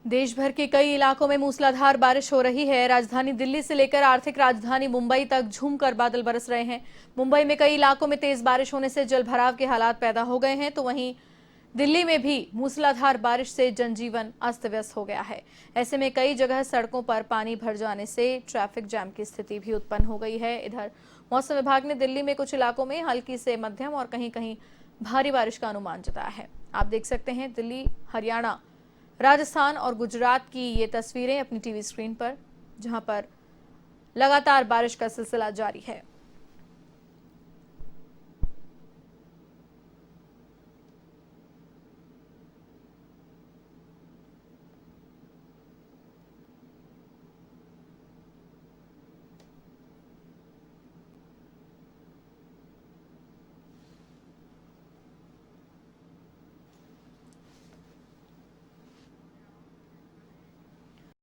देश भर के कई इलाकों में मूसलाधार बारिश हो रही है। राजधानी दिल्ली से लेकर आर्थिक राजधानी मुंबई तक झूमकर बादल बरस रहे हैं। मुंबई में कई इलाकों में तेज बारिश होने से जलभराव के हालात पैदा हो गए हैं, तो वहीं दिल्ली में भी मूसलाधार बारिश से जनजीवन अस्त व्यस्त हो गया है। ऐसे में कई जगह सड़कों पर पानी भर जाने से ट्रैफिक जाम की स्थिति भी उत्पन्न हो गई है। इधर मौसम विभाग ने दिल्ली में कुछ इलाकों में हल्की से मध्यम और कहीं कहीं भारी बारिश का अनुमान जताया है। आप देख सकते हैं दिल्ली, हरियाणा, राजस्थान और गुजरात की ये तस्वीरें अपनी टीवी स्क्रीन पर, जहां पर लगातार बारिश का सिलसिला जारी है।